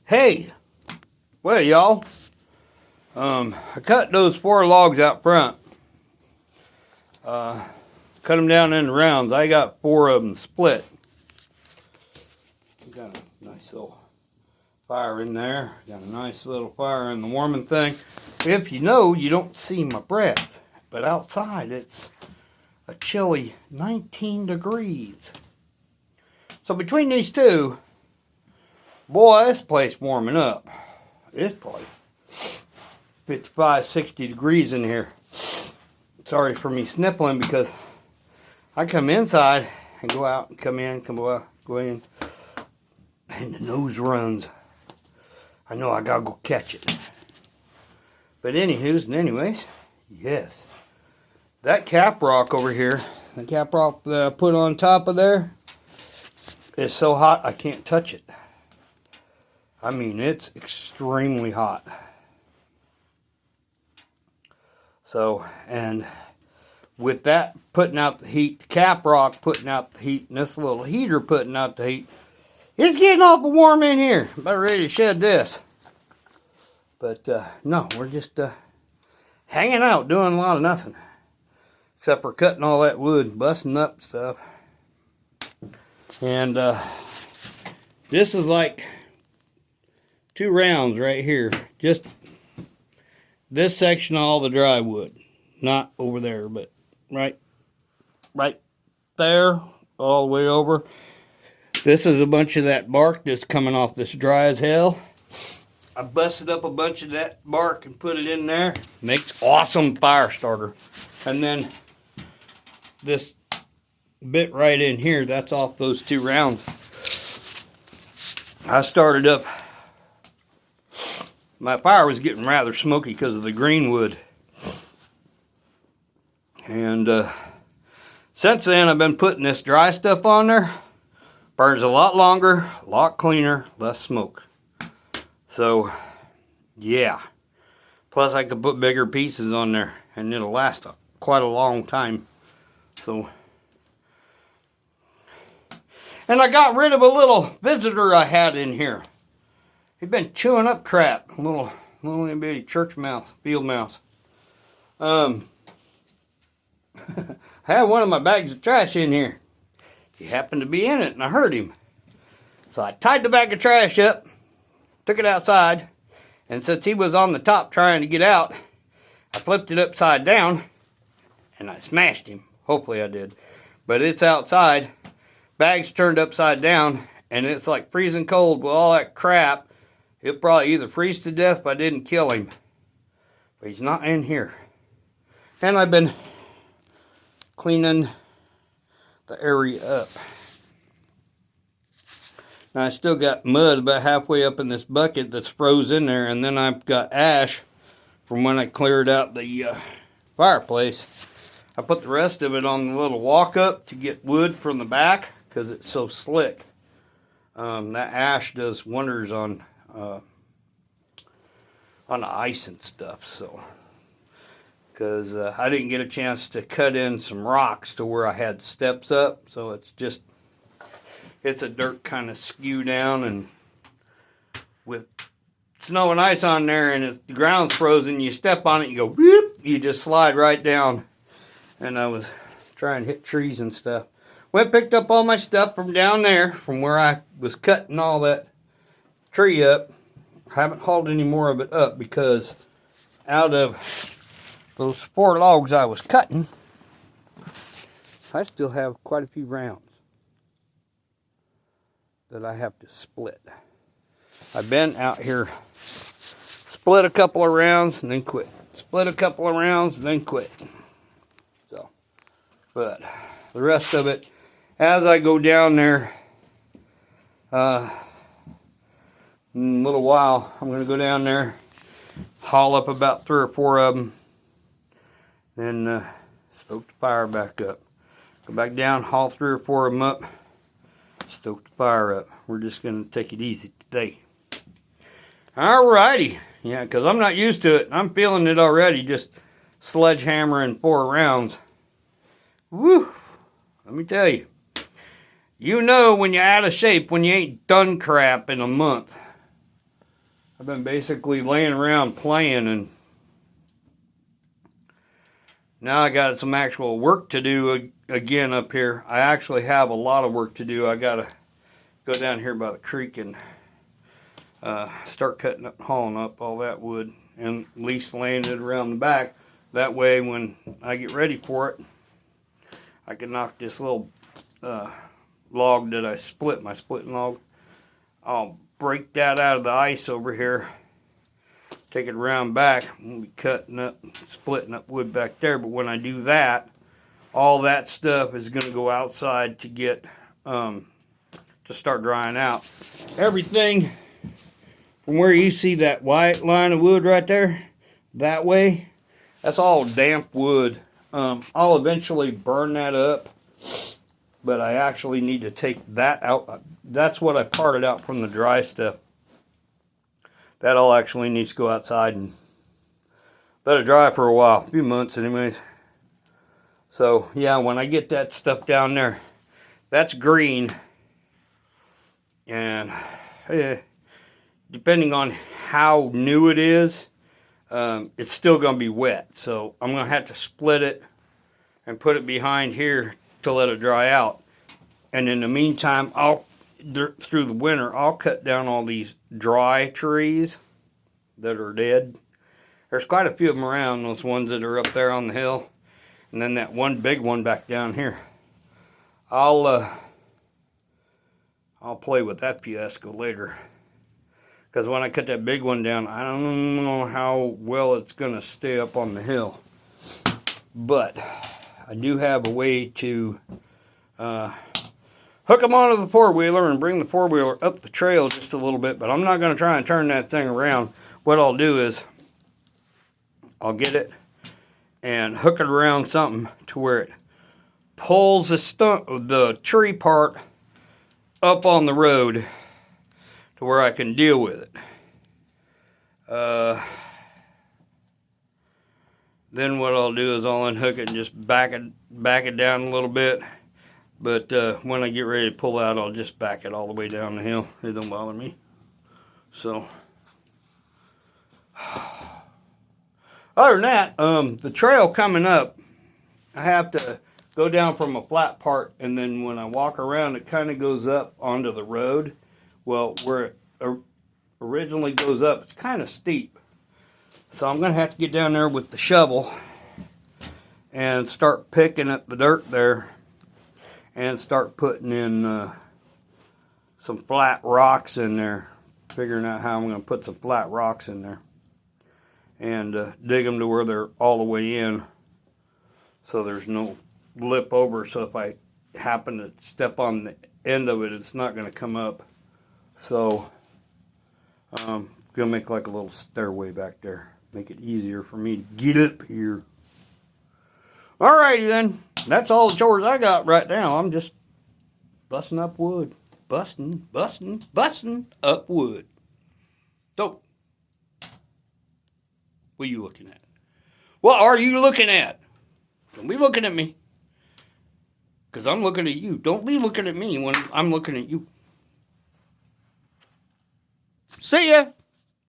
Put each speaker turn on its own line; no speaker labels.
Hey, well, y'all, I cut those 4 logs out front. Cut them down into rounds. I got 4 of them split. Got a nice little fire in there. Got a nice little fire in the warming thing. If you know, you don't see my breath, but outside it's a chilly 19 degrees. So between these two, boy, this place warming up. It's probably 55, 60 degrees in here. Sorry for me sniffling because I come inside and go out and come in, go in, and the nose runs. I know I gotta go catch it. But anywho's and anyways, yes. That cap rock over here, the cap rock that I put on top of there, is so hot I can't touch it. I mean, it's extremely hot. So, and with that putting out the heat, the cap rock putting out the heat, and this little heater putting out the heat, it's getting awful warm in here. About ready to shed this. But no, we're just hanging out, doing a lot of nothing. Except for cutting all that wood, busting up stuff. And this is like 2 rounds right here. Just this section of all the dry wood. Not over there, but right there, all the way over. This is a bunch of that bark that's coming off this dry as hell. I busted up a bunch of that bark and put it in there. Makes awesome fire starter. And then this bit right in here, that's off those 2 rounds. I started up. My fire was getting rather smoky because of the green wood. And since then, I've been putting this dry stuff on there. Burns a lot longer, a lot cleaner, less smoke. So, yeah. Plus, I could put bigger pieces on there, and it'll last quite a long time. So, and I got rid of a little visitor I had in here. He'd been chewing up crap, little bitty church mouse, field mouse. I had one of my bags of trash in here. He happened to be in it, and I heard him. So I tied the bag of trash up, took it outside, and since he was on the top trying to get out, I flipped it upside down, and I smashed him. Hopefully I did. But it's outside, bag's turned upside down, and it's like freezing cold with all that crap. It'll probably either freeze to death if I didn't kill him. But he's not in here. And I've been cleaning the area up. Now I still got mud about halfway up in this bucket that's froze in there, and then I've got ash from when I cleared out the fireplace. I put the rest of it on the little walk up to get wood from the back because it's so slick. That ash does wonders on the ice and stuff. So, because I didn't get a chance to cut in some rocks to where I had steps up, so it's a dirt kind of skew down, and with snow and ice on there, and if the ground's frozen, you step on it, you go whoop, you just slide right down. And I was trying to hit trees and stuff. Went picked up all my stuff from down there, from where I was cutting all that tree up. I haven't hauled any more of it up because out of those 4 logs I was cutting, I still have quite a few rounds that I have to split. I've been out here, split a couple of rounds and then quit. Split a couple of rounds and then quit. So, but the rest of it, as I go down there, in a little while, I'm going to go down there, haul up about 3 or 4 of them, then stoke the fire back up. Go back down, haul 3 or 4 of them up, stoke the fire up. We're just going to take it easy today. Alrighty. Yeah, because I'm not used to it. I'm feeling it already, just sledgehammering 4 rounds. Woo! Let me tell you. You know when you're out of shape when you ain't done crap in a month. I've been basically laying around playing, and now I got some actual work to do again up here. I actually have a lot of work to do. I gotta go down here by the creek and start cutting up, hauling up all that wood, and at least laying it around the back. That way, when I get ready for it, I can knock this little log that I split, my splitting log. I'll break that out of the ice over here, take it around back, and be cutting up, splitting up wood back there. But when I do that, all that stuff is going to go outside to get to start drying out. Everything from where you see that white line of wood right there, that way, that's all damp wood. I'll eventually burn that up, but I actually need to take that out. That's what I parted out from the dry stuff. That all actually needs to go outside and let it dry for a while, a few months anyways. So yeah, when I get that stuff down there, that's green, and depending on how new it is, it's still going to be wet. So I'm going to have to split it and put it behind here to let it dry out. And in the meantime, through the winter, I'll cut down all these dry trees that are dead. There's quite a few of them around, those ones that are up there on the hill. And then that one big one back down here. I'll play with that fiasco later. Because when I cut that big one down, I don't know how well it's going to stay up on the hill. But I do have a way to hook them onto the four-wheeler and bring the four-wheeler up the trail just a little bit. But I'm not going to try and turn that thing around. What I'll do is I'll get it and hook it around something to where it pulls the tree part up on the road to where I can deal with it. Then what I'll do is I'll unhook it and just back it down a little bit. But when I get ready to pull out, I'll just back it all the way down the hill. It don't bother me. So other than that, the trail coming up, I have to go down from a flat part, and then when I walk around, it kind of goes up onto the road. Well, where it originally goes up, it's kind of steep. So I'm going to have to get down there with the shovel and start picking up the dirt there and start putting in some flat rocks in there. Figuring out how I'm going to put some flat rocks in there. And dig them to where they're all the way in, so there's no lip over. So if I happen to step on the end of it, it's not going to come up. So I'm going to make like a little stairway back there. Make it easier for me to get up here. Alrighty then. That's all the chores I got right now. I'm just busting up wood. Busting up wood. So, what are you looking at? What are you looking at? Don't be looking at me. Because I'm looking at you. Don't be looking at me when I'm looking at you. See ya!